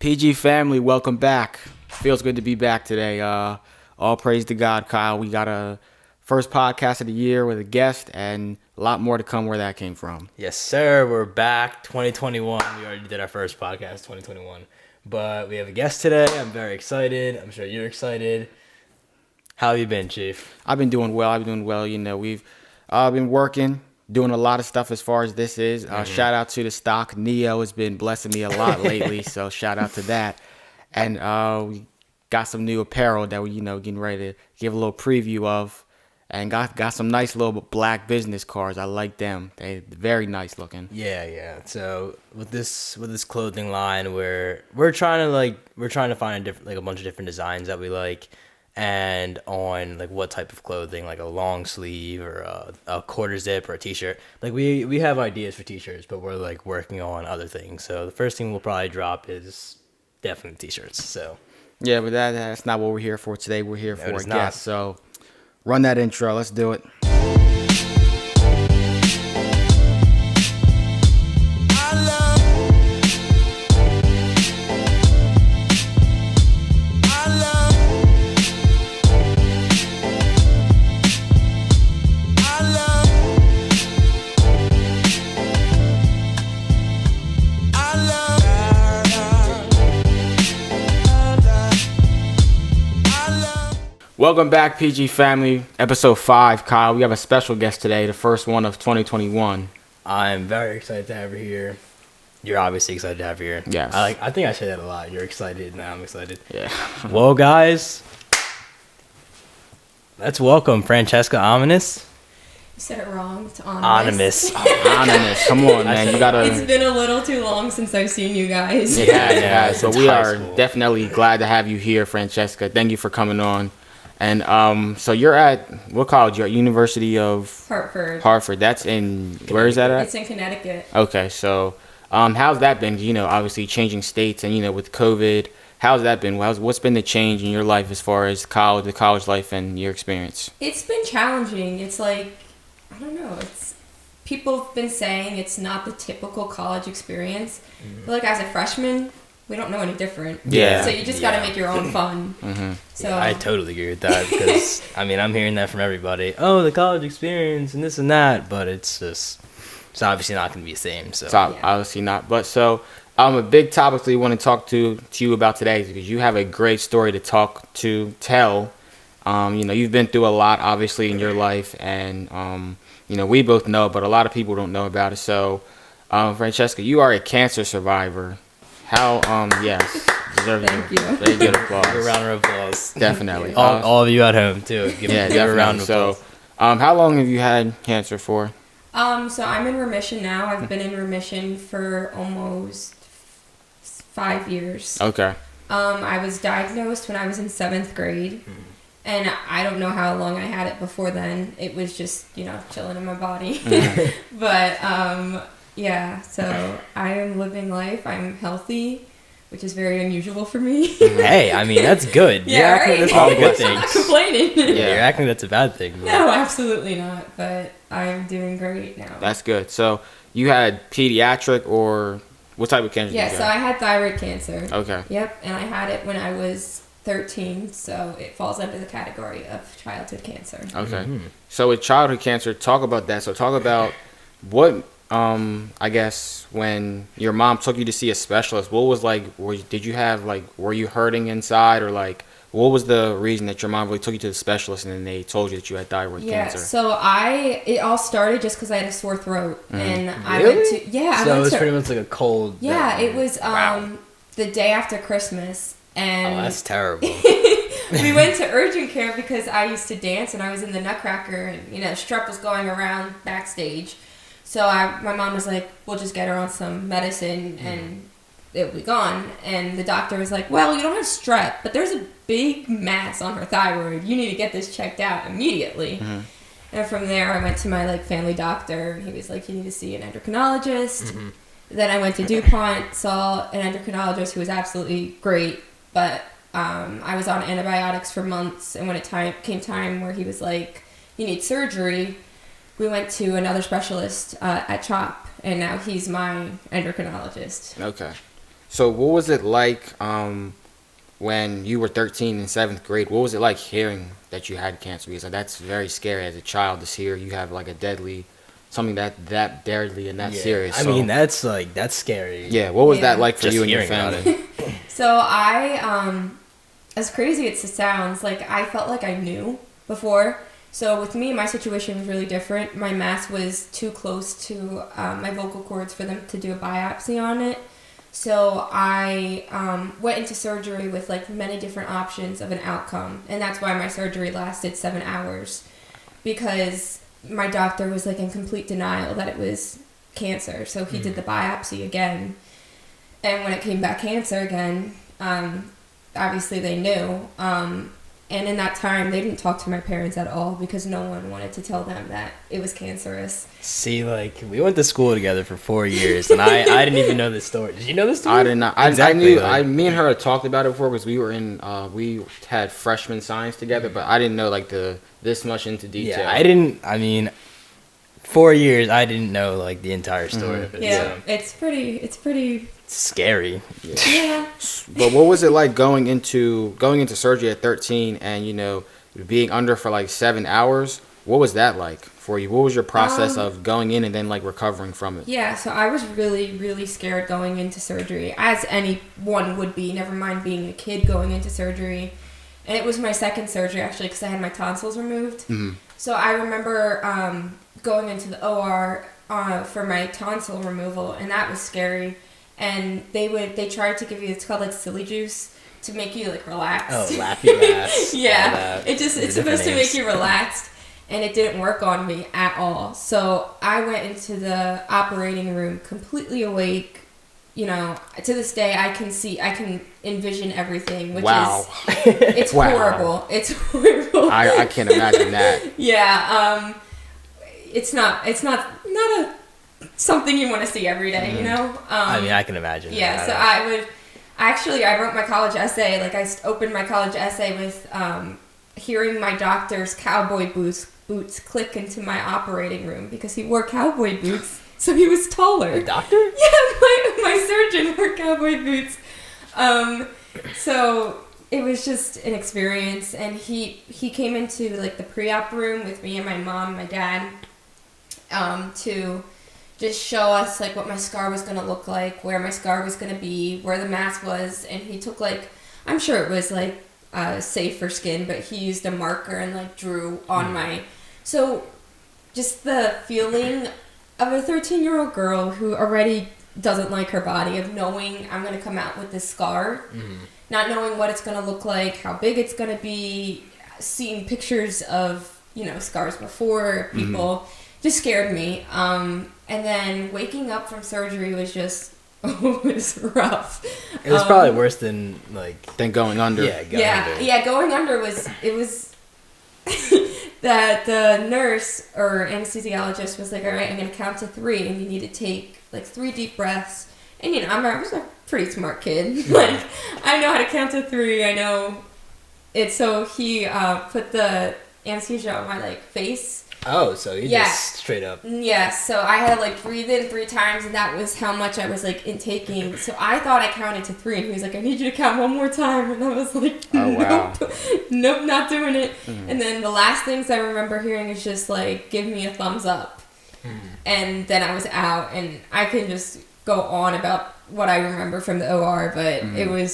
PG family, welcome back. Feels good to be back today. All praise to God, Kyle. We got a first podcast of the year with a guest and a lot more to come where that came from. Yes, sir. We're back. 2021. We already did our first podcast, 2021. But we have a guest today. I'm very excited. I'm sure you're excited. How have you been, Chief? I've been doing well. You know, we've been working, doing a lot of stuff as far as this is. Shout out to the stock. Neo has been blessing me a lot lately, so shout out to that. And we got some new apparel that we, getting ready to give a little preview of. And got some nice little black business cards. I like them. They're very nice looking. Yeah. So with this clothing line, we're trying to find a bunch of different designs that we like, and on like what type of clothing, like a long sleeve or a quarter zip or a t-shirt. Like we have ideas for t-shirts, but we're like working on other things. So the first thing we'll probably drop is definitely t-shirts. So yeah, but that's not what we're here for today. We're here for a guest. So run that intro. Let's do it. Welcome back, PG family. Episode 5, Kyle. We have a special guest today, the first one of 2021. I'm very excited to have her here. You're obviously excited to have her here. Yes. I think I say that a lot. You're excited, now I'm excited. Yeah. Well, guys, let's welcome Francesca Ominous. You said it wrong. It's Anonymous. Anonymous. Come on, man. You gotta. It's been a little too long since I've seen you guys. Yeah. So we are definitely glad to have you here, Francesca. Thank you for coming on. And so you're at, what college? You're at University of Hartford. That's in, where is that at? It's in Connecticut. Okay, so how's that been? Obviously changing states and, with COVID, how's that been? What's been the change in your life as far as the college life and your experience? It's been challenging. It's like, I don't know, people have been saying it's not the typical college experience. But like as a freshman, we don't know any different. Yeah. So you just got to make your own fun. Mm-hmm. So yeah, I totally agree with that because, I'm hearing that from everybody. Oh, the college experience and this and that, but it's obviously not going to be the same. So obviously not. But so a big topic that we want to talk to you about today is because you have a great story to tell. You've been through a lot, obviously, in your life, and, we both know, but a lot of people don't know about it. So, Francesca, you are a cancer survivor. How, yes. Thank you. Very good applause. A round of applause. Definitely. All of you at home, too. Give a round of applause. So, how long have you had cancer for? So I'm in remission now. I've been in remission for almost 5 years. Okay. I was diagnosed when I was in 7th grade. And I don't know how long I had it before then. It was just, chilling in my body. But, yeah, so I am living life. I'm healthy, which is very unusual for me. Hey, that's good. Yeah, right? That's all good things. I'm not complaining. Yeah, you're acting that's a bad thing. But. No, absolutely not. But I'm doing great now. That's good. So you had pediatric or what type of cancer? Yeah, so I had thyroid cancer. Okay. Yep, and I had it when I was 13, so it falls under the category of childhood cancer. Okay. Mm-hmm. So with childhood cancer, talk about that. So talk about what, I guess when your mom took you to see a specialist, what was were you hurting inside, or like, what was the reason that your mom really took you to the specialist and then they told you that you had thyroid cancer? Yeah, so it all started just because I had a sore throat. Mm-hmm. And really? I went to, yeah. So it was pretty much like a cold. Yeah, it was wow. the day after Christmas. And oh, that's terrible. We went to urgent care because I used to dance and I was in the Nutcracker and, strep was going around backstage. So my mom was like, we'll just get her on some medicine and it'll be gone. And the doctor was like, well, you don't have strep, but there's a big mass on her thyroid. You need to get this checked out immediately. Mm-hmm. And from there, I went to my family doctor. He was like, you need to see an endocrinologist. Mm-hmm. Then I went to DuPont, saw an endocrinologist who was absolutely great. But I was on antibiotics for months. And when it came time where he was like, you need surgery, we went to another specialist at CHOP, and now he's my endocrinologist. Okay. So what was it like when you were 13 in 7th grade? What was it like hearing that you had cancer? Because that's very scary as a child to hear you have like a deadly, something that deadly and that serious. I mean, that's scary. Yeah, what was that Yeah. like for Just you and your hearing about family? So I, as crazy as it sounds, like I felt like I knew before. So with me, my situation was really different. My mass was too close to my vocal cords for them to do a biopsy on it. So I went into surgery with like many different options of an outcome, and that's why my surgery lasted 7 hours, because my doctor was like in complete denial that it was cancer. So he did the biopsy again, and when it came back cancer again, obviously they knew. And in that time, they didn't talk to my parents at all because no one wanted to tell them that it was cancerous. See, like, we went to school together for 4 years, and I didn't even know this story. Did you know this story? I did not. Exactly, I knew. Me and her had talked about it before because we were in. We had freshman science together, but I didn't know like this much into detail. Yeah, I didn't. I mean, 4 years, I didn't know like the entire story of it. Yeah, So. it's pretty. Scary. Yeah. But what was it like going into surgery at 13 and being under for like 7 hours? What was that like for you? What was your process of going in and then like recovering from it? Yeah, so I was really, really scared going into surgery, as anyone would be, never mind being a kid going into surgery. And it was my second surgery, actually, because I had my tonsils removed. Mm-hmm. So I remember going into the OR for my tonsil removal, and that was scary. And they tried to give you, it's called like silly juice, to make you like relax. Oh, laughy gas. Yeah, it's supposed to make you relaxed, and it didn't work on me at all. So I went into the operating room completely awake. To this day I can envision everything, which Wow. it's Wow. horrible. It's horrible. I can't imagine that. Yeah, it's not a something you want to see every day, I mean, I can imagine. Yeah, so I wrote my college essay, like I opened my college essay with hearing my doctor's cowboy boots click into my operating room because he wore cowboy boots, so he was taller. The doctor? Yeah, my surgeon wore cowboy boots. So it was just an experience, and he came into like the pre-op room with me and my mom and my dad to just show us like what my scar was going to look like, where my scar was going to be, where the mass was, and he took like, I'm sure it was like safe for skin, but he used a marker and like drew on my, so just the feeling of a 13-year-old girl who already doesn't like her body, of knowing I'm going to come out with this scar, not knowing what it's going to look like, how big it's going to be, seeing pictures of, scars before people, just scared me. And then waking up from surgery was just, it was rough. It was probably worse than Going under. Yeah, going under was that the nurse or anesthesiologist was like, all right, I'm going to count to 3 and you need to take like 3 deep breaths. And I was a pretty smart kid. Like, I know how to count to 3. I know it. So he put the anesthesia on my like face. Oh, so you just straight up. Yeah, so I had to like breathe in 3 times, and that was how much I was like intaking. So I thought I counted to 3, and he was like, I need you to count one more time. And I was like, Oh, wow. Nope, not doing it. And then the last things I remember hearing is just like, give me a thumbs up. And then I was out, and I can just go on about what I remember from the OR, but it was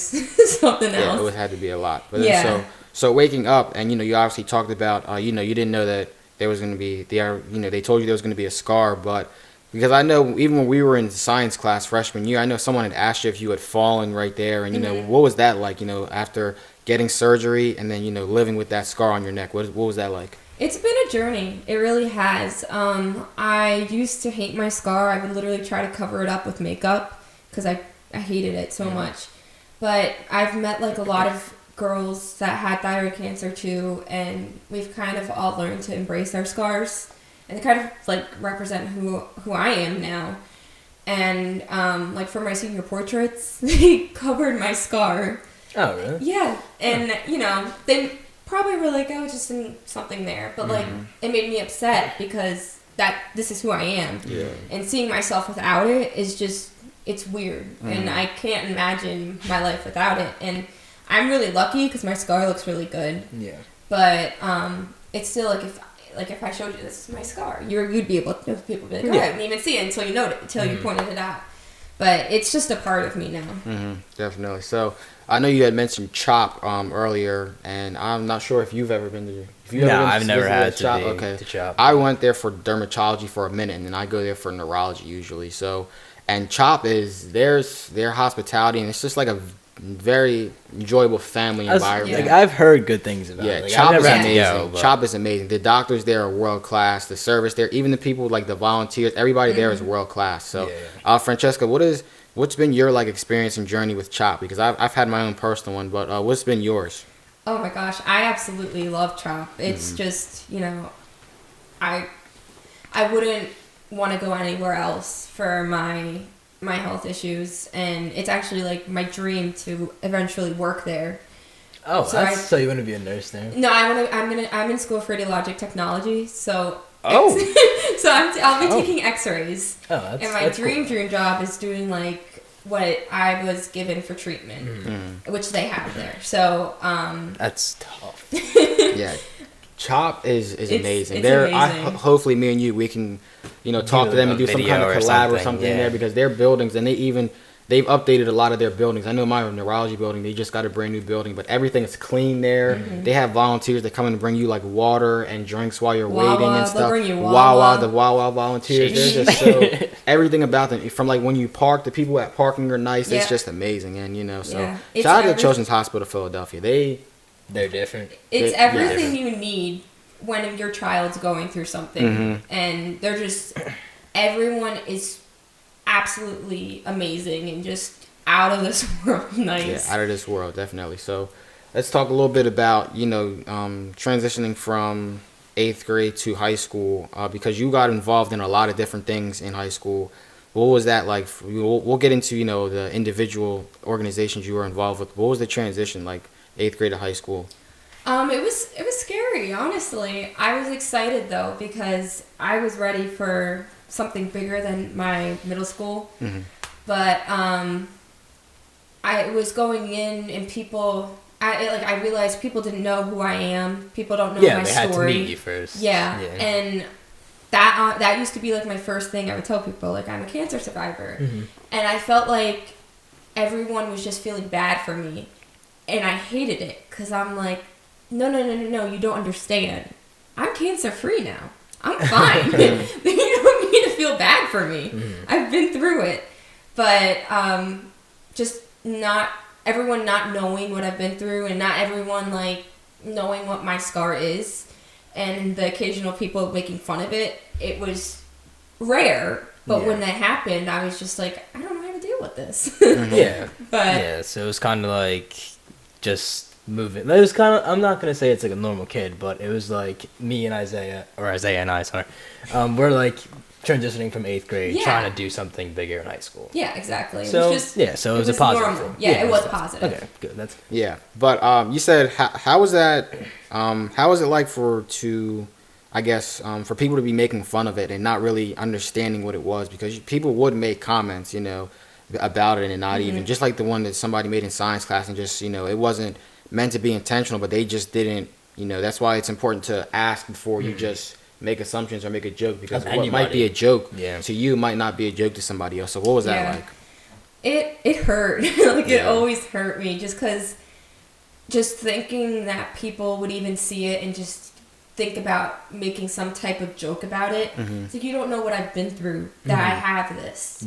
something else. Yeah, it had to be a lot. But Yeah. then, so waking up, and you obviously talked about you didn't know that there was going to be they told you there was going to be a scar, but because I know even when we were in science class freshman year, I know someone had asked you if you had fallen right there, and what was that like, after getting surgery and then living with that scar on your neck? What was that like? It's been a journey. It really has. I used to hate my scar. I would literally try to cover it up with makeup because I hated it so much. But I've met like a lot of girls that had thyroid cancer too, and we've kind of all learned to embrace our scars, and they kind of like represent who I am now. And like for my senior portraits, they covered my scar. Oh, really? Yeah, and they probably were like, oh, just something there, but like it made me upset because this is who I am. Yeah. And seeing myself without it is just, it's weird, and I can't imagine my life without it. And I'm really lucky because my scar looks really good. Yeah. But it's still if I showed you this is my scar, you'd be able to, people would be like, oh, I didn't even see it until you pointed it out. But it's just a part of me now. Definitely. So I know you had mentioned CHOP earlier, and I'm not sure if you've ever been to. I've never had CHOP. to CHOP. I went there for dermatology for a minute, and then I go there for neurology usually. So, and CHOP is their hospitality, and it's just like a very enjoyable family environment. Like I've heard good things about it. Like, CHOP is had to amazing. go, but- CHOP is amazing. The doctors there are world class. The service there, even the people like the volunteers, everybody there is world class. So, Francesca, what's been your like experience and journey with CHOP? Because I've had my own personal one, but what's been yours? Oh my gosh, I absolutely love CHOP. It's just, I wouldn't want to go anywhere else for my health issues, and it's actually like my dream to eventually work there. Oh, so you want to be a nurse there? No, I'm in school for radiologic technology, so Oh. so I'll be taking X-rays. Oh, that's and my that's dream cool. job is doing like what I was given for treatment, which they have there. So That's tough. Yeah, CHOP is amazing. It's amazing. Hopefully me and you we can talk to them and do some kind of collab or something there, because their buildings, and they've updated a lot of their buildings. I know my neurology building, they just got a brand new building, but everything is clean there. They have volunteers that come in and bring you like water and drinks while you're waiting and stuff. Bring you Wawa. The Wawa volunteers, they're just so everything about them, from like when you park, the people at parking are nice. It's just amazing. And It's shout out to Children's Hospital of Philadelphia. They're different. It's everything you need when your child's going through something, and they're just everyone is absolutely amazing and just out of this world nice. Yeah, out of this world, definitely. So let's talk a little bit about transitioning from 8th grade to high school, because you got involved in a lot of different things in high school. What was that like? We'll get into the individual organizations you were involved with. What was the transition like, 8th grade to high school? It was scary, honestly. I was excited though, because I was ready for something bigger than my middle school. But I was going in, and I realized people didn't know who I am. People don't know my story. Yeah, they had to meet you first. Yeah. And that used to be like my first thing I would tell people, like, I'm a cancer survivor. And I felt like everyone was just feeling bad for me, and I hated it, because I'm like, no, you don't understand. I'm cancer free now. I'm fine. You don't need to feel bad for me. I've been through it. But just not everyone not knowing what I've been through, and not everyone like knowing what my scar is, and the occasional people making fun of it. It was rare, but when that happened, I was just like, I don't know how to deal with this. So it was kind of like just moving. It was kind of, I'm not gonna say it's like a normal kid, but it was like me and Isaiah and I, sorry, we're like transitioning from 8th grade, trying to do something bigger in high school. Yeah, exactly. So so it was a positive normal. thing. Yeah, it was positive. Okay, good. That's But you said how was that? How was it like for people to be making fun of it and not really understanding what it was? Because people would make comments, about it, and not even, just like the one that somebody made in science class, and just it wasn't meant to be intentional, but they just didn't. That's why it's important to ask before you just make assumptions or make a joke, because what might be a joke to you might not be a joke to somebody else. So what was that like? It hurt. It always hurt me, just thinking that people would even see it and just think about making some type of joke about it. It's like, you don't know what I've been through, that I have this.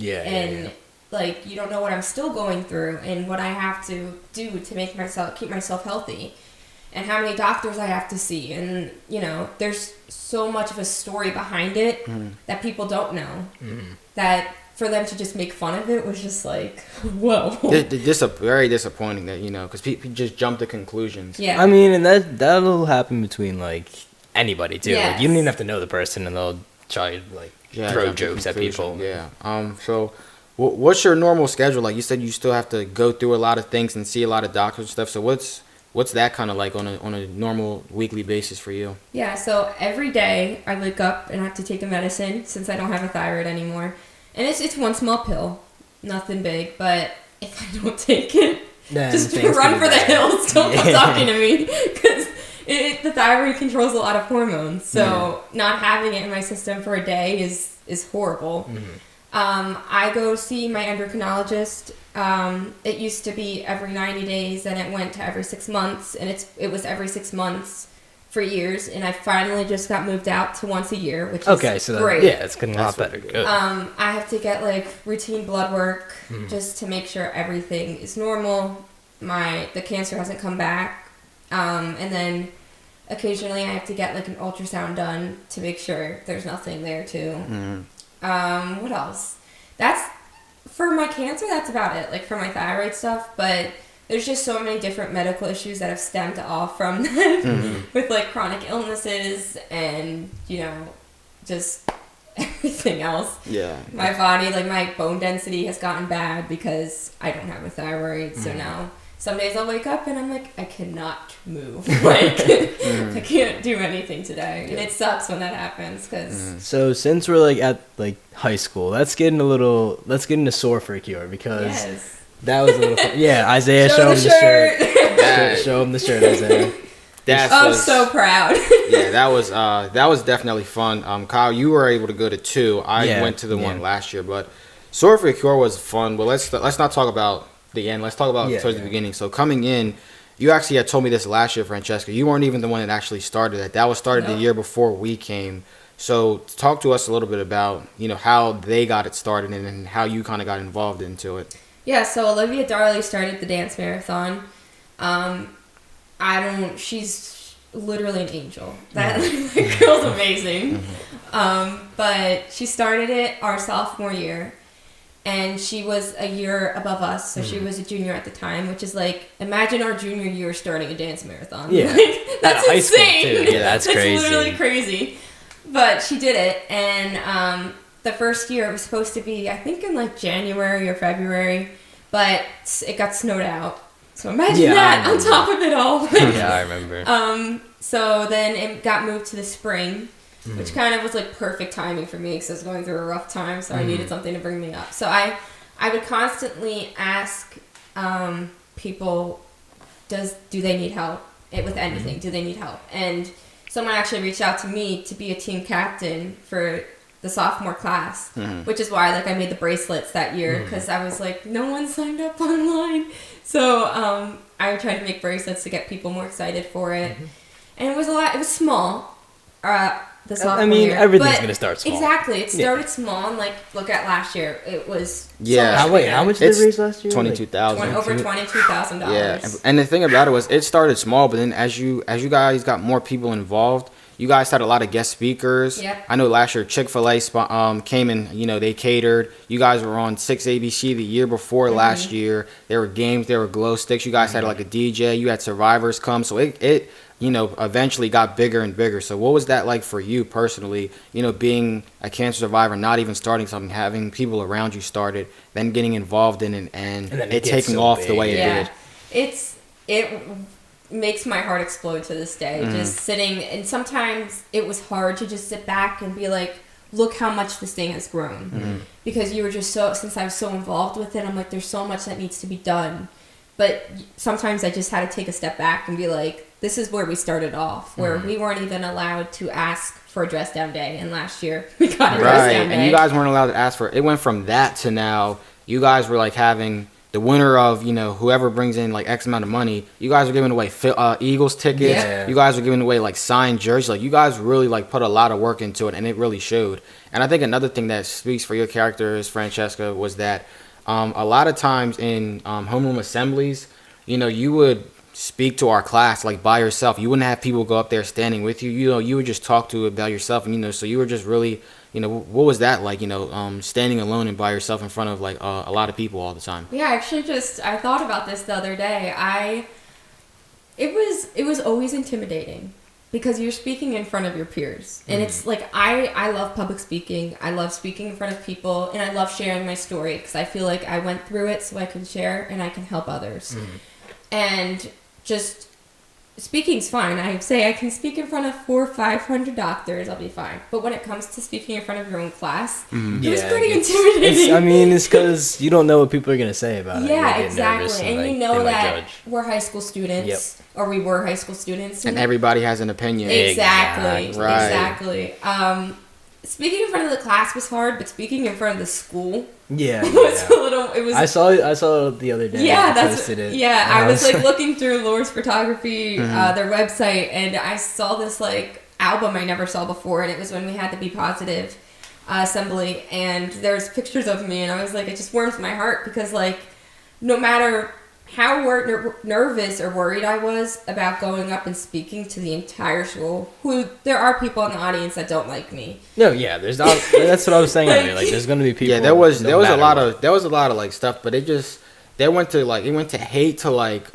Like, you don't know what I'm still going through, and what I have to do to keep myself healthy, and how many doctors I have to see. And, there's so much of a story behind it that people don't know, that for them to just make fun of it was just like, whoa. Very disappointing that, because people just jump to conclusions. I mean, and that'll happen between, like, anybody, too. Yes. Like, you don't even have to know the person, and they'll try to, like, throw jokes at people. So what's your normal schedule like? You said you still have to go through a lot of things and see a lot of doctors and stuff. So what's that kind of like on a normal weekly basis for you? Yeah, so every day I wake up and I have to take a medicine, since I don't have a thyroid anymore. And it's one small pill. nothing big, but if I don't take it, Then just things run can for be the bad. hills. Don't come Yeah. talking to me, because the thyroid controls a lot of hormones. So not having it in my system for a day is horrible. I go see my endocrinologist. It used to be every 90 days, and it went to every 6 months, and it was every 6 months for years, and I finally just got moved out to once a year, which is Okay, so great. it's getting a lot better. really Good. I have to get like routine blood work just to make sure everything is normal. The cancer hasn't come back, and then occasionally I have to get like an ultrasound done to make sure there's nothing there too. What else? That's for my cancer. That's about it. Like for my thyroid stuff, but there's just so many different medical issues that have stemmed off from that, with like chronic illnesses and just everything else. Yeah. My body, like my bone density has gotten bad because I don't have a thyroid. So now some days I'll wake up and I'm like, I cannot move. Like I can't do anything today. And it sucks when that happens because So since we're like at like high school, let's get into sore for a cure because yes. that was a little fun. Yeah, Isaiah, Show show him the the shirt. shirt. Show him the shirt, Isaiah. I'm so proud. Yeah, that was definitely fun. Kyle, you were able to go to 2. I went to the one last year, but Sword for a Cure was fun. But let's not talk about the end. Let's talk about towards the beginning. So coming in, you actually had told me this last year, Francesca. You weren't even the one that actually started that. That was started the year before we came. So talk to us a little bit about how they got it started and how you kind of got involved into it. Yeah, so Olivia Darley started the dance marathon. She's literally an angel. That girl's amazing. But she started it our sophomore year, and she was a year above us, so she was a junior at the time, which is like, imagine our junior year starting a dance marathon. Yeah. Like, that's high school, insane. too. Yeah, that's crazy. It's literally crazy. But she did it, and the first year it was supposed to be, I think, in like January or February, but it got snowed out. So imagine that on top of it all. Yeah, I remember. So then it got moved to the spring, which kind of was like perfect timing for me because I was going through a rough time, so I needed something to bring me up. So I would constantly ask people, do they need help with anything? Do they need help? And someone actually reached out to me to be a team captain for the sophomore class, which is why I made the bracelets that year because I was like, no one signed up online. So I tried to make bracelets to get people more excited for it. And it was it was small. The sophomore year. Everything's going to start small. Exactly. It started small, and look at last year. It was Yeah. How much did they raise last year? $22,000. over $22,000. Yeah, and the thing about it was it started small, but then as you guys got more people involved, you guys had a lot of guest speakers. Yep. I know last year Chick-fil-A came and they catered. You guys were on 6ABC the year before last year. There were games, there were glow sticks. You guys had like a DJ. You had survivors come, so it eventually got bigger and bigger. So what was that like for you personally? Being a cancer survivor, not even starting something, having people around you start it, then getting involved in it, and then it taking off the way it did. It makes my heart explode to this day. Just sitting, and sometimes it was hard to just sit back and be like, look how much this thing has grown. Because you were just since I was so involved with it, I'm like, there's so much that needs to be done. But sometimes I just had to take a step back and be like, this is where we started off, where we weren't even allowed to ask for a dress down day, and last year we got a dress down day. And you guys weren't allowed to ask for it. It went from that to now you guys were like having the winner of whoever brings in like X amount of money. You guys are giving away Eagles tickets. Yeah. You guys are giving away like signed jerseys. Like you guys really like put a lot of work into it, and it really showed. And I think another thing that speaks for your character, Francesca, was that a lot of times in homeroom assemblies, you would speak to our class like by yourself. You wouldn't have people go up there standing with you. You would just talk to about yourself, and so you were just really, what was that like? Standing alone and by yourself in front of like a lot of people all the time. Yeah, actually, I thought about this the other day. It was always intimidating because you're speaking in front of your peers, and it's like I love public speaking. I love speaking in front of people, and I love sharing my story because I feel like I went through it, so I can share and I can help others. And just speaking's fine. I say I can speak in front of 400 or 500 doctors, I'll be fine. But when it comes to speaking in front of your own class, it was pretty intimidating. It's because you don't know what people are gonna say about it. Yeah, You get nervous exactly. And like, you know they might that judge. we're high school students, or we were high school students, And everybody has an opinion. exactly, Right. exactly. Speaking in front of the class was hard, but speaking in front of the school Yeah, was a little. It was. I saw it the other day. Yeah, I that's posted it. yeah. And I was like looking through Laura's photography, their website, and I saw this like album I never saw before, and it was when we had the Be Positive assembly, and there's pictures of me, and I was like, it just warms my heart because like, no matter how nervous or worried I was about going up and speaking to the entire school, who there are people in the audience that don't like me. No, yeah, there's not. That's what I was saying earlier. Like, there's gonna be people. Yeah, there was no a matter lot what. of like stuff, but it went to hate to like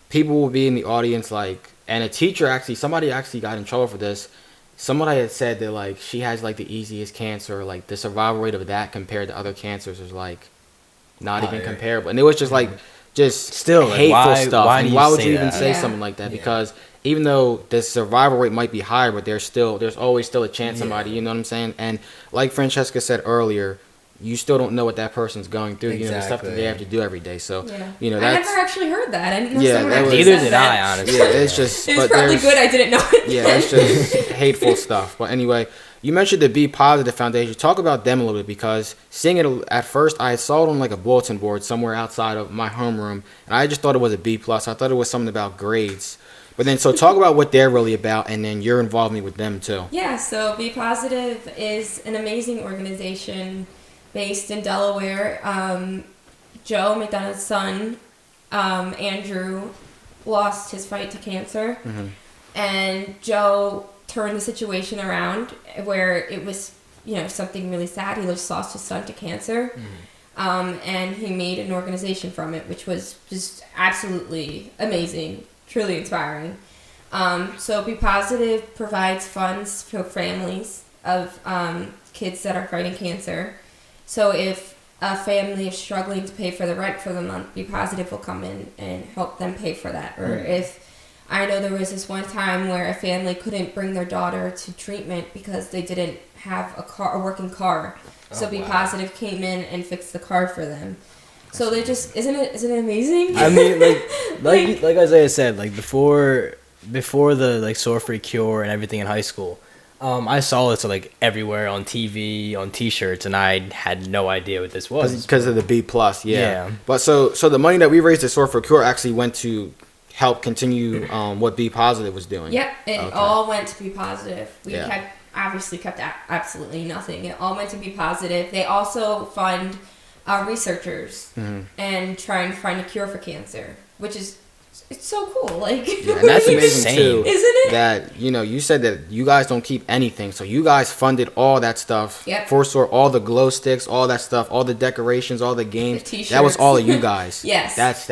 people will be in the audience like, and a teacher somebody actually got in trouble for this. Somebody had said that like she has like the easiest cancer, like the survival rate of that compared to other cancers is like not even comparable, and it was just like just Still, like, hateful stuff. why and do you why would say you even that? say Yeah. something like that? Yeah. Because even though the survival rate might be higher, but there's always still a chance somebody, you know what I'm saying? And like Francesca said earlier, you still don't know what that person's going through. You know, the stuff that they have to do every day. So, Yeah. you know, I that's never actually heard that. I didn't know Yeah, someone that actually was- Neither said did that. I, honestly. yeah, it's just. It was but probably there's- good I didn't know it. Yeah, it's just hateful stuff. But anyway, you mentioned the Be Positive Foundation. Talk about them a little bit because seeing it at first, I saw it on like a bulletin board somewhere outside of my homeroom, and I just thought it was a B plus. I thought it was something about grades. But then, so talk about what they're really about, and then your involvement with them too. Yeah, so Be Positive is an amazing organization based in Delaware. Joe McDonough's son, Andrew, lost his fight to cancer, and Joe turned the situation around where it was, something really sad. He just lost his son to cancer, and he made an organization from it, which was just absolutely amazing, truly inspiring. So Be Positive provides funds for families of kids that are fighting cancer. So if a family is struggling to pay for the rent for the month, Be Positive will come in and help them pay for that. Or if I know there was this one time where a family couldn't bring their daughter to treatment because they didn't have a working car. So Be Positive came in and fixed the car for them. So they just isn't it amazing? I mean, like Isaiah said, like before the like sore free cure and everything in high school, I saw this like everywhere on TV, on T-shirts, and I had no idea what this was Because of the B plus, yeah. Yeah. But so the money that we raised at Sword for Cure actually went to help continue what Be Positive was doing. Yep, it all went to Be Positive. We Yeah. kept absolutely nothing. It all went to Be Positive. They also fund researchers and try and find a cure for cancer, which is it's so cool. Like, Yeah, and that's amazing Insane. too. Isn't it? That you said that you guys don't keep anything, so you guys funded all that stuff. Yep. For Sword, all the glow sticks, all that stuff, all the decorations, all the games. The That was t-shirts. all of you guys. Yes. That's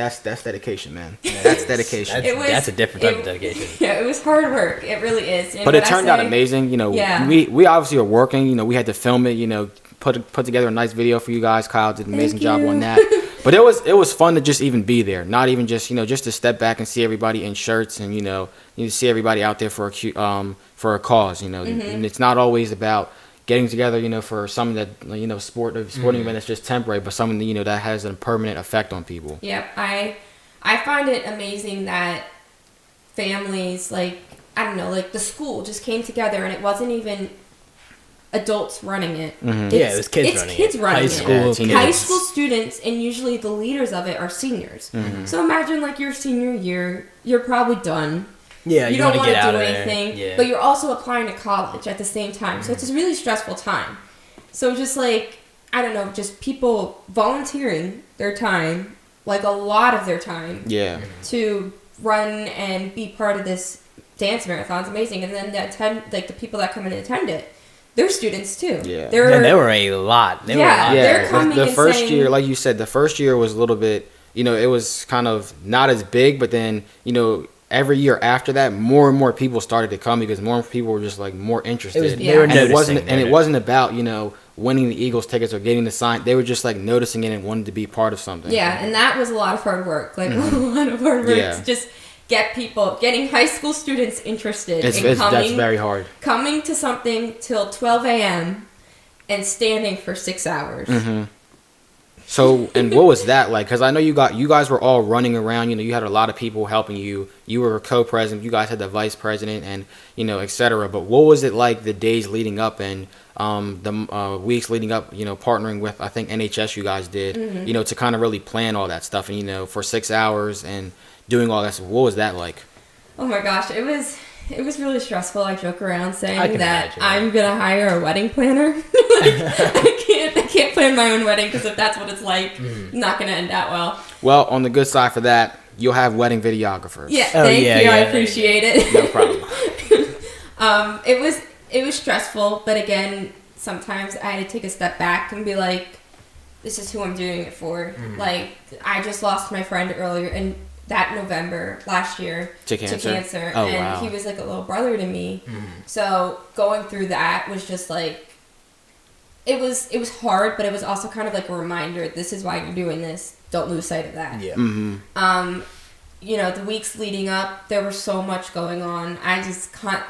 dedication, man. That's dedication. That's a different type of dedication. Yeah, it was hard work. It really is. And But it what I turned out say- amazing. Yeah. We obviously are working. We had to film it. Put together a nice video for you guys. Kyle did an amazing job on that. But it was fun to just even be there. Not even just just to step back and see everybody in shirts and you see everybody out there for a cause. And it's not always about getting together. For something that sporting event that's just temporary, but something that has a permanent effect on people. Yep, I find it amazing that families like the school just came together and it wasn't even adults running it. Yeah, it was kids it's running kids it. running High it. school Yeah, kids. teenagers. High school students, and usually the leaders of it are seniors. So imagine your senior year, you're probably done. Yeah, You you don't want to want get to out do of there. anything, Yeah. but you're also applying to college at the same time. So it's a really stressful time. So just just people volunteering their time, like a lot of their time, Yeah. to run and be part of this dance marathon is amazing. And then the people that come in and attend it, they're students too. Yeah. And there were a lot. There were a Yeah. lot. They're Yeah, coming the and first saying- year, like you said, the first year was a little bit, it was kind of not as big, but then, every year after that, more and more people started to come because more people were just like more interested. they were and noticing. it wasn't about, winning the Eagles tickets or getting the sign. They were just like noticing it and wanted to be part of something. Yeah, and that was a lot of hard work. A lot of hard work. Yeah. Just getting high school students interested in that's very hard. coming to something till 12 a.m. and standing for 6 hours. Mm-hmm. So, and what was that like? Because I know you guys were all running around. You know, you had a lot of people helping you. You were a co-president. You guys had the vice president, and et cetera. But what was it like the days leading up and the weeks leading up? Partnering with, I think, NHS. You guys did. Mm-hmm. To kind of really plan all that stuff, and for 6 hours and doing all that stuff. What was that like? Oh my gosh, it was really stressful. I joke around saying that imagine. I'm gonna hire a wedding planner. I can't plan my own wedding because if that's what it's like, it's not gonna end out well. Well, on the good side for that, you'll have wedding videographers. Yeah, thank you. I appreciate it. No problem. It was stressful, but again, sometimes I had to take a step back and be like, this is who I'm doing it for. Like, I just lost my friend earlier in that November last year To cancer? Oh, and wow. He was like a little brother to me. So going through that was just like, it was hard, but it was also kind of like a reminder, this is why you're doing this. Don't lose sight of that. Yeah. Mm-hmm. The weeks leading up, there was so much going on. I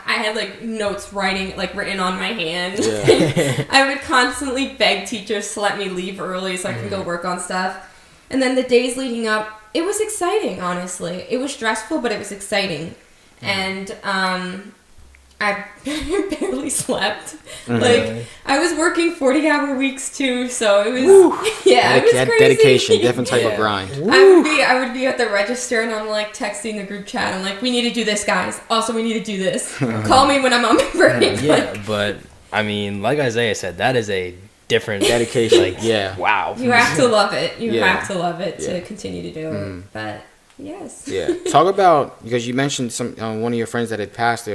had like notes written on my hand. Yeah. I would constantly beg teachers to let me leave early so I can go work on stuff. And then the days leading up, it was exciting, honestly. It was stressful, but it was exciting. And I barely slept. Like, I was working 40-hour weeks too, so it was it was crazy. Dedication, different type of grind. I would be at the register and I'm like texting the group chat. I'm like, we need to do this, guys. Also, we need to do this. Call me when I'm on my break. Yeah, but I mean, like Isaiah said, that is a different dedication. Like, yeah. Wow. You have to love it. You Yeah. have to love it to Yeah. continue to do it. But yes. Yeah. Talk about, because you mentioned one of your friends that had passed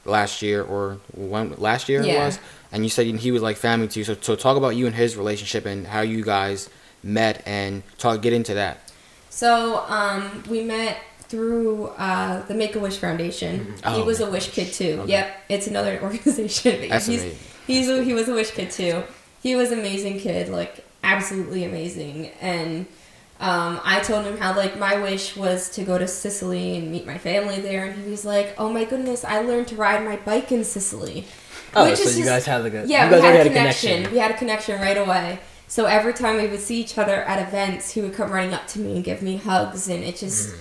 last year last year it Yeah. was, and you said he was like family to you. So talk about you and his relationship and how you guys met and get into that. So we met through the Make-A-Wish Foundation. He was a Wish kid too. Okay. Yep, it's another organization. But That's amazing. He was a Wish kid too. He was an amazing kid, like absolutely amazing. And I told him how like my wish was to go to Sicily and meet my family there, and he was like, "Oh my goodness, I learned to ride my bike in Sicily." Oh, so you guys had we had had a connection. We had a connection right away. So every time we would see each other at events, he would come running up to me and give me hugs, and it just,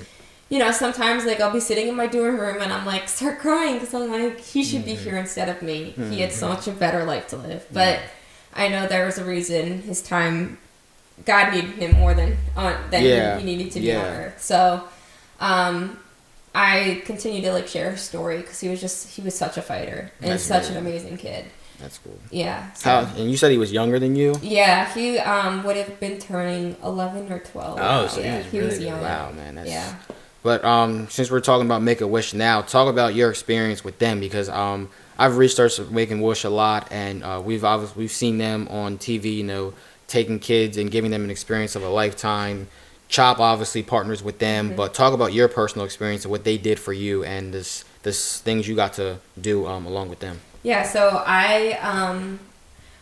sometimes like I'll be sitting in my dorm room and I'm like start crying because I'm like, he should be here instead of me. He had such a better life to live, but I know there was a reason. His time, God needed him more than he needed to be on Earth. So, I continue to like share his story because he was such a fighter and That's such amazing. an amazing kid. That's cool. Yeah. So. And you said he was younger than you? Yeah, he would have been turning 11 or 12. Oh, so he was young. Wow, man. That's, yeah. But since we're talking about Make-A-Wish now, talk about your experience with them because I've researched Make-A-Wish a lot, and we've seen them on TV, taking kids and giving them an experience of a lifetime. Chop obviously partners with them, but talk about your personal experience and what they did for you and this things you got to do along with them. Yeah, so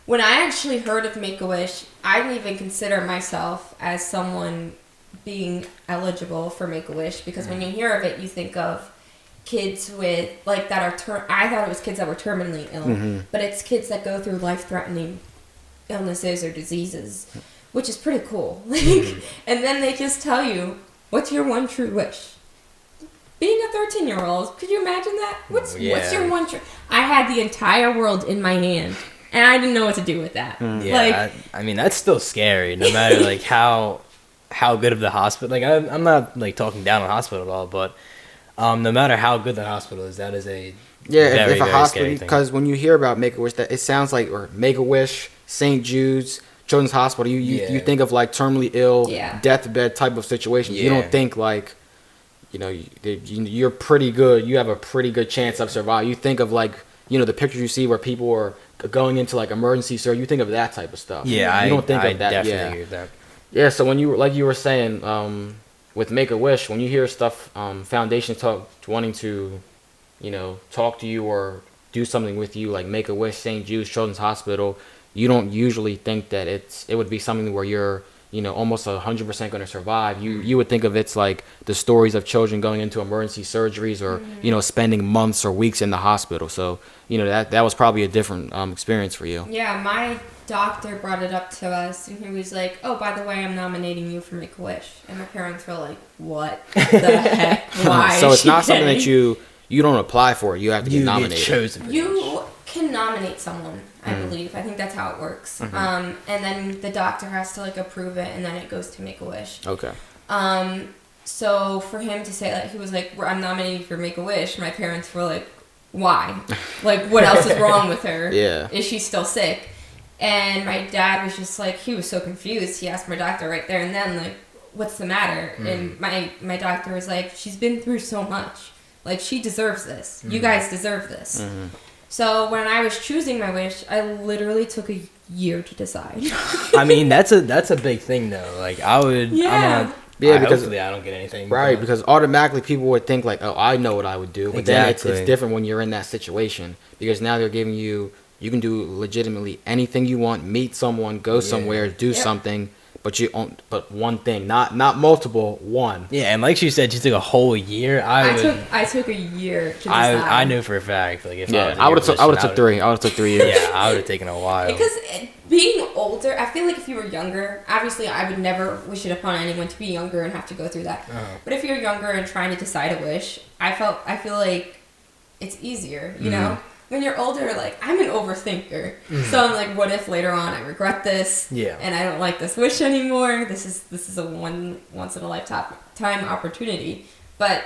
when I actually heard of Make-A-Wish, I didn't even consider myself as someone being eligible for Make-A-Wish because when you hear of it, you think of kids with like that are I thought it was kids that were terminally ill, but it's kids that go through life-threatening illnesses or diseases, which is pretty cool. And then they just tell you, what's your one true wish? Being a 13-year-old, could you imagine that? What's your one true... I had the entire world in my hand, and I didn't know what to do with that. Yeah, I mean, that's still scary, no matter, like, how good of the hospital... Like, I'm not, like, talking down on the hospital at all, but no matter how good the hospital is, that is a very, if a very hospital... scary thing. Because when you hear about Make-A-Wish, that it sounds like... Or Make-A-Wish, St. Jude's, Children's Hospital, you think of, like, terminally ill, deathbed type of situations. You don't think, like... you're pretty good. You have a pretty good chance of surviving. You think of the pictures you see where people are going into like emergency surgery. You think of that type of stuff. Yeah, you don't think of that. Definitely agree with that. Yeah. So when you were saying with Make-A-Wish, when you hear stuff, foundations wanting to, talk to you or do something with you, like Make-A-Wish, St. Jude's, Children's Hospital, you don't usually think that it would be something where you're almost 100% going to survive, you would think of it's like the stories of children going into emergency surgeries or spending months or weeks in the hospital. So that was probably a different experience for you. Yeah, my doctor brought it up to us, and he was like, "Oh, by the way, I'm nominating you for Make-A-Wish," and my parents were like, "What the heck? Why?" So is it's she not something getting-" that you don't apply for. You have to get nominated. Get chosen. You can nominate someone, I believe. I think that's how it works. And then the doctor has to like approve it, and then it goes to Make-A-Wish. Okay. So for him to say that, he was like, "I'm nominating you for Make-A-Wish," my parents were like, "Why? Like, what else is wrong with her? Yeah. Is she still sick?" And my dad was just like, he was so confused. He asked my doctor right there and then, like, "What's the matter?" And my doctor was like, "She's been through so much. Like, she deserves this. You guys deserve this." So when I was choosing my wish, I literally took a year to decide. I mean, that's a big thing though. Like I would, Yeah. Because hopefully I don't get anything. right, but- because automatically people would think like, "Oh, I know what I would do," but then Exactly. it's different when you're in that situation because now they're giving you can do legitimately anything you want, meet someone, go somewhere, do something, but one thing, not multiple, one. Yeah, and like she said, she took a whole year. I took a year to decide. I knew for a fact, like if I would have took 3. I would have took 3 years. Yeah, I would have taken a while. Because being older, I feel like if you were younger, obviously I would never wish it upon anyone to be younger and have to go through that. But if you're younger and trying to decide a wish, I feel like it's easier, you know? When you're older, like, I'm an overthinker. So I'm like, what if later on I regret this? Yeah. And I don't like this wish anymore? This is a once in a lifetime opportunity. But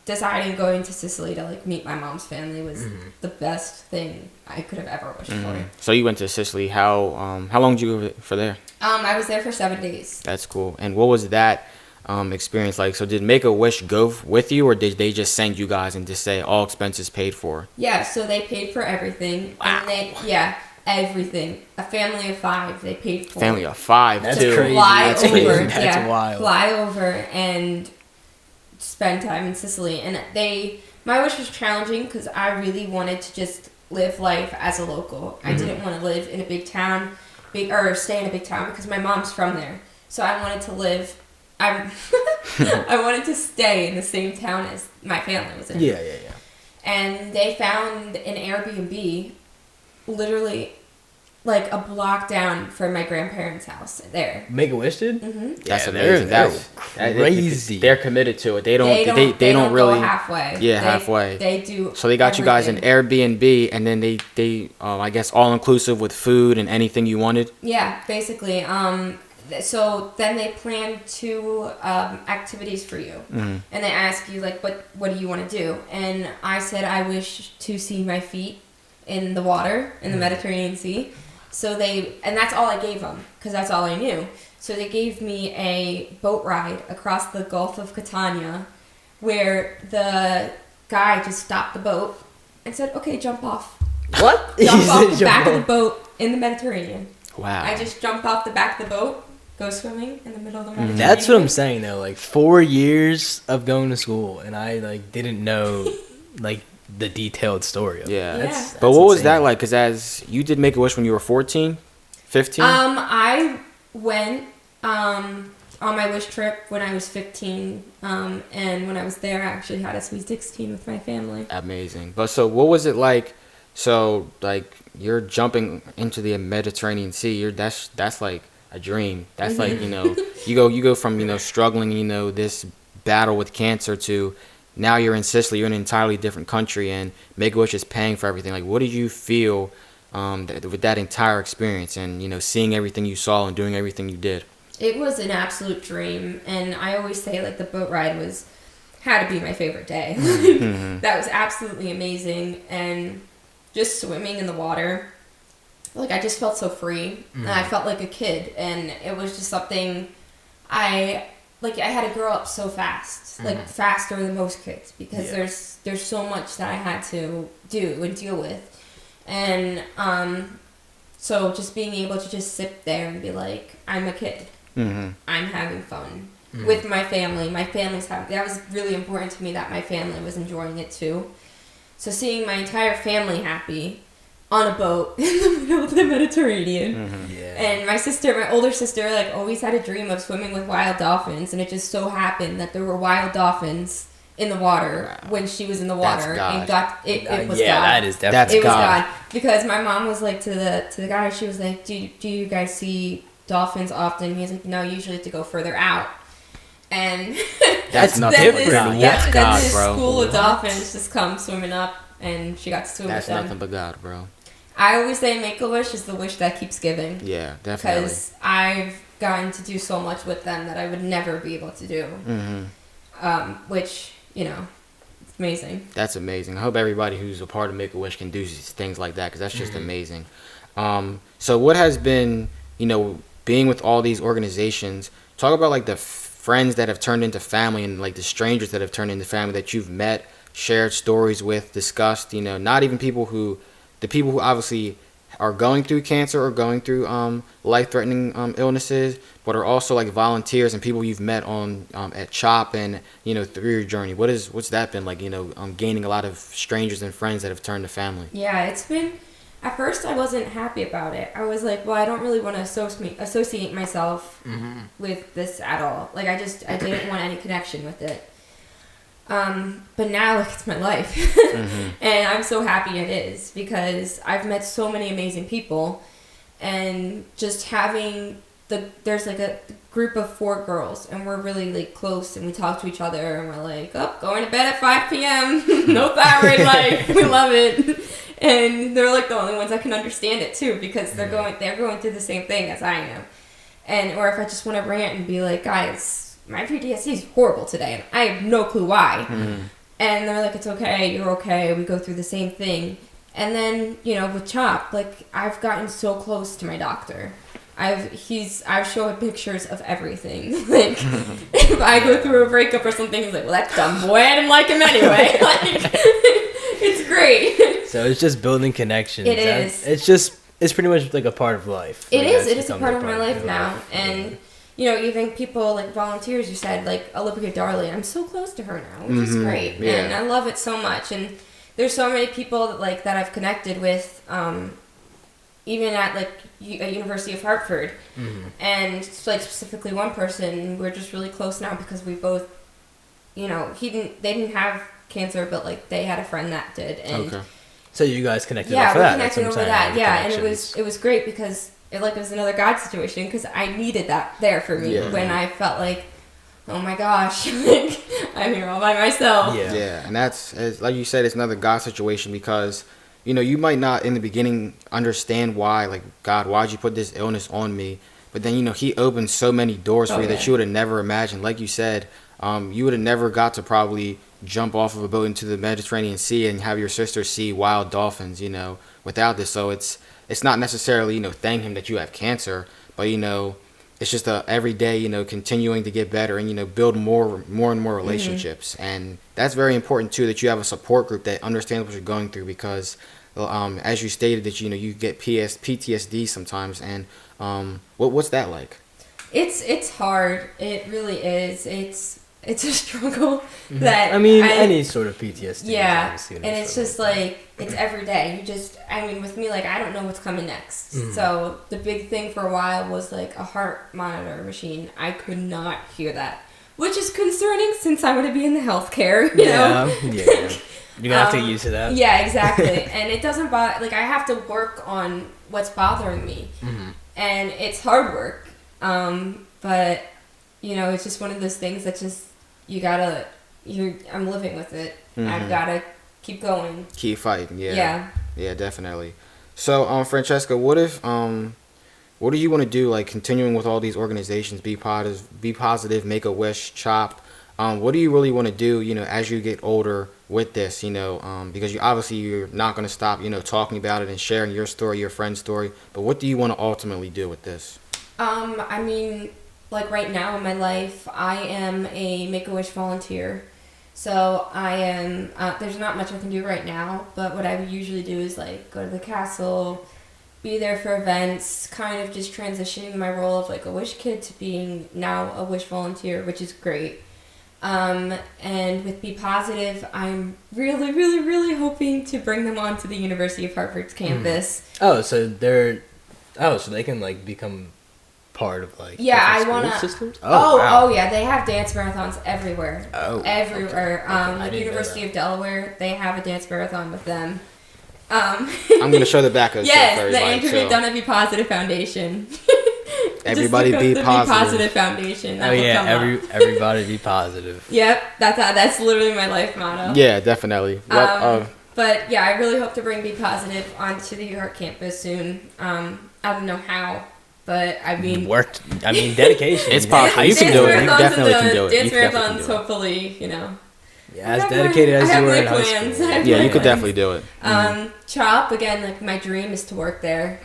deciding going to Sicily to like meet my mom's family was the best thing I could have ever wished for. So you went to Sicily. How long did you go for there? I was there for 7 days. That's cool. And what was that experience like? So did Make-A-Wish go with you, or did they just send you guys and just say all expenses paid for? Yeah, so they paid for everything. Wow. And everything. A family of 5, they paid for. Family of 5 That's too. crazy. Fly That's over, crazy. That's wild. Fly over and spend time in Sicily. And my wish was challenging because I really wanted to just live life as a local. I didn't want to live in a big town, or stay in a big town because my mom's from there. So I wanted to live. I wanted to stay in the same town as my family was in. Yeah. And they found an Airbnb literally like a block down from my grandparents' house there. Make-A-Wish did? That's Yeah, amazing. they're That's crazy. They're committed to it. They don't go really halfway. Yeah, halfway. They do. So they got you guys an everything. Airbnb, and then they I guess all inclusive with food and anything you wanted. Yeah, basically. So then they plan 2 activities for you, and they ask you like, what do you want to do? And I said I wish to see my feet in the water in the Mediterranean Sea. So and that's all I gave them because that's all I knew. So they gave me a boat ride across the Gulf of Catania, where the guy just stopped the boat and said, "Okay, jump off." What? Jump off the back of the boat in the Mediterranean. Wow. I just jumped off the back of the boat, go swimming in the middle of the Mediterranean. That's what I'm saying though. Like 4 years of going to school, and I like didn't know like the detailed story of it. Yeah. Yeah. But what was insane. that like? Because as you did Make-A-Wish when you were 14, 15? I went on my wish trip when I was 15, and when I was there, I actually had a sweet 16 with my family. Amazing. But so what was it like? So like you're jumping into the Mediterranean Sea. That's like a dream. That's like, you go from, struggling, this battle with cancer to now you're in Sicily. You're in an entirely different country, and Make-A-Wish is paying for everything. Like, what did you feel with that entire experience and, seeing everything you saw and doing everything you did? It was an absolute dream, and I always say like the boat ride had to be my favorite day. That was absolutely amazing, and just swimming in the water, like I just felt so free, and I felt like a kid, and it was just something I had to grow up so fast, like faster than most kids, because there's so much that I had to do and deal with, and so just being able to just sit there and be like, I'm a kid. I'm having fun with my family. My family's having. That was really important to me, that my family was enjoying it too. So seeing my entire family happy on a boat in the middle of the Mediterranean. Yeah. And my older sister, like, always had a dream of swimming with wild dolphins, and it just so happened that there were wild dolphins in the water when she was in the water. That's And it was yeah, God. that is definitely That's It was God. God. Because my mom was like to the guy, she was like, do you guys see dolphins often? He was like, no, usually to go further out. And That's nothing then but this, God. yeah, That's then God, this bro. school of dolphins just come swimming up, and she got to swim That's with them. nothing but God, bro. I always say Make-A-Wish is the wish that keeps giving. Yeah, definitely. Because I've gotten to do so much with them that I would never be able to do. Which, it's amazing. That's amazing. I hope everybody who's a part of Make-A-Wish can do things like that, because that's just amazing. So what has been, being with all these organizations, talk about like the friends that have turned into family and like the strangers that have turned into family that you've met, shared stories with, discussed, not even the people who obviously are going through cancer or going through life-threatening illnesses, but are also like volunteers and people you've met on at CHOP and through your journey. What's that been like? Gaining a lot of strangers and friends that have turned to family. Yeah, it's been. At first, I wasn't happy about it. I was like, well, I don't really want to associate myself with this at all. Like, I didn't want any connection with it. But now, like, it's my life. And I'm so happy it is, because I've met so many amazing people. And just having there's like a group of 4 girls, and we're really like close, and we talk to each other, and we're like, going to bed at 5 p.m. No thyroid life. We love it. And they're like the only ones that can understand it too, because they're going through the same thing as I am. Or if I just want to rant and be like, guys, my PTSD is horrible today, and I have no clue why. And they're like, it's okay, you're okay, we go through the same thing. And then, with CHOP, like, I've gotten so close to my doctor. I've showed pictures of everything. Like, if I go through a breakup or something, he's like, well, that dumb boy, I didn't like him anyway. Like, it's great. So it's just building connections. It is. It's pretty much like a part of life. It Like, is. that's It is a become part of my life your now. life. And, even people like volunteers, you said, like Olivia Darley, I'm so close to her now, which is great. Yeah. And I love it so much. And there's so many people that I've connected with, even at like a University of Hartford. And like specifically one person, we're just really close now because we both, they didn't have cancer, but like they had a friend that did. And Okay. So you guys connected yeah, off we that. connected That's over what I'm saying, that. the Yeah, and connections. it was great because it was another God situation, because I needed that there for me when I felt like, oh my gosh, like I'm here all by myself. Yeah. And that's, like you said, it's another God situation, because you might not in the beginning understand why, like, God, why'd you put this illness on me? But then he opened so many doors for you that you would have never imagined. Like you said, you would have never got to probably jump off of a boat into the Mediterranean Sea and have your sister see wild dolphins, without this. So it's not necessarily, thank him that you have cancer, but, it's just every day, continuing to get better and, build more and more relationships. And that's very important too, that you have a support group that understands what you're going through, because as you stated that, you get PTSD sometimes. And what's that like? It's hard. It really is. It's a struggle that any sort of PTSD. Yeah, is obviously and gonna it's struggle just with like it's every day. With me, like, I don't know what's coming next. So the big thing for a while was like a heart monitor machine. I could not hear that, which is concerning since I want to be in the healthcare. You know? Yeah. You're gonna have to get used to that. Yeah, exactly. And it doesn't bother. Like, I have to work on what's bothering me, and it's hard work. But it's just one of those things that just I'm living with it. I've gotta keep going. Keep fighting. Yeah. Yeah, definitely. So, Francesca, what do you want to do, like, continuing with all these organizations, Be Positive, Make-A-Wish, CHOP? What do you really want to do, as you get older with this, because you're not going to stop, talking about it and sharing your story, your friend's story, but what do you want to ultimately do with this? Like right now in my life, I am a Make-A-Wish volunteer. So I am, there's not much I can do right now, but what I would usually do is like go to the castle, be there for events, kind of just transitioning my role of like a Wish kid to being now a Wish volunteer, which is great. And with Be Positive, I'm really, really, really hoping to bring them onto the University of Hartford's campus. So they can like become part of like Yeah, different I school wanna. systems? Oh yeah, they have dance marathons everywhere. Oh, Everywhere. okay. I Like didn't know University that. of Delaware, they have a dance marathon with them. I'm gonna show the back of the show Yes, for the everybody. Andrew So McDonough Be Positive Foundation. everybody Just be look up the positive. Be Positive Foundation. That Oh will yeah, come up. everybody be positive. Yep, that's literally my life motto. Yeah, definitely. But yeah, I really hope to bring Be Positive onto the York campus soon. I don't know how, but I mean, Dedication. It's possible. You can dance do it. You marathons definitely and can do it. Dance You definitely can marathons, do it. hopefully, Yeah, as dedicated as you were in high school. Yeah, you could definitely do it. CHOP, again, like my dream is to work there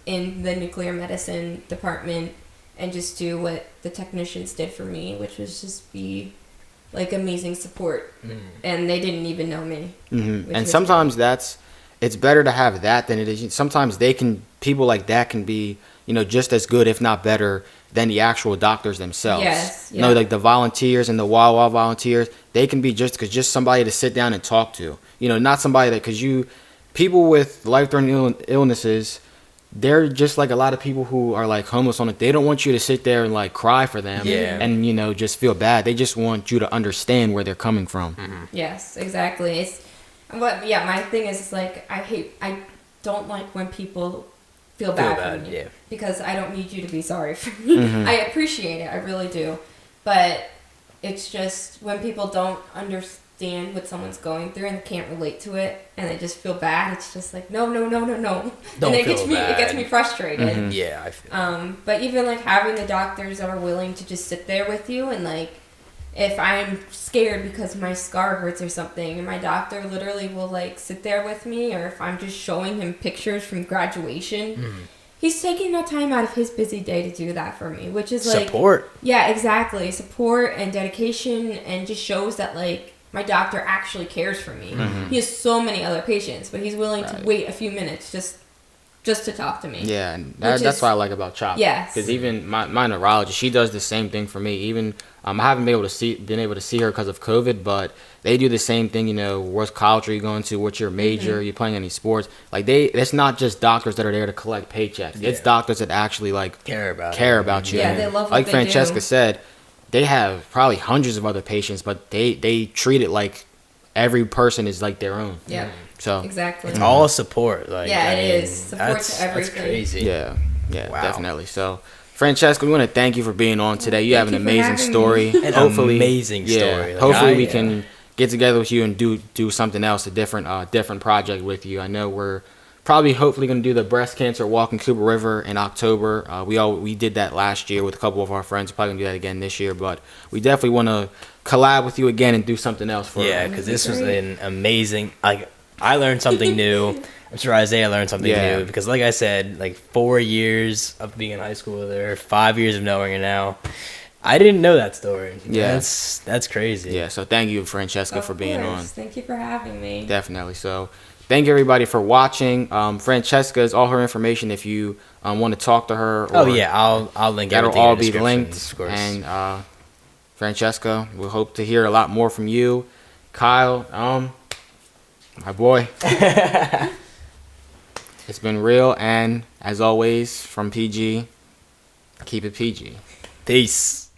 in the nuclear medicine department and just do what the technicians did for me, which was just be like amazing support. And they didn't even know me. Mm-hmm. And sometimes it's better to have that than it is. Sometimes people like that can be, just as good, if not better, than the actual doctors themselves. Yes. Yeah. Like the volunteers and the Wawa volunteers, they can be just somebody to sit down and talk to. Not somebody people with life-threatening illnesses, they're just like a lot of people who are like homeless on it. They don't want you to sit there and like cry for them and, just feel bad. They just want you to understand where they're coming from. Mm-hmm. Yes, exactly. My thing is like, I don't like when people feel bad for me. Yeah. Because I don't need you to be sorry for me. Mm-hmm. I appreciate it, I really do. But it's just when people don't understand what someone's going through and they can't relate to it and they just feel bad, it's just like no. Don't And it feel bad. gets me frustrated. Mm-hmm. Yeah, I feel But even like having the doctors that are willing to just sit there with you and like if I'm scared because my scar hurts or something and my doctor literally will like sit there with me, or if I'm just showing him pictures from graduation, he's taking that time out of his busy day to do that for me, which is like support. Yeah, exactly. Support and dedication, and just shows that like my doctor actually cares for me. He has so many other patients, but he's willing to wait a few minutes just to talk to me. Yeah, and that's what I like about CHOP. Yes. Because even my neurologist, she does the same thing for me. Even I haven't been able to see her because of COVID, but they do the same thing. What college are you going to? What's your major? Are you playing any sports? Like it's not just doctors that are there to collect paychecks. It's doctors that actually like Care about you. Yeah, they love what like they Francesca do. said, they have probably hundreds of other patients, but they treat it like every person is like their own. Yeah. So Exactly. It's all support. Like Yeah, I it mean, is. Support to that's everything. crazy. Yeah, Wow. definitely. So, Francesca, we want to thank you for being on today. You have an Thank you for amazing having story. me. An Hopefully, amazing story. Like, hopefully, I- we can get together with you and do something else, a different project with you. I know we're hopefully going to do the breast cancer walk in Cooper River in October. We did that last year with a couple of our friends. We're probably going to do that again this year, but we definitely want to collab with you again and do something else for Yeah, because this was Great. an amazing. I learned something new. I'm sure Isaiah learned something new because, like I said, like 4 years of being in high school with her, 5 years of knowing her now. I didn't know that story. Yeah. That's crazy. Yeah, so thank you, Francesca, Of for being on. course. Thank you for having me. Definitely. So, thank you everybody for watching. Francesca is all her information if you want to talk to her. Oh yeah, I'll link That'll everything all in the be description, linked. of course. And Francesca, we hope to hear a lot more from you. Kyle, my boy. It's been real, and as always, from PG, keep it PG. Peace.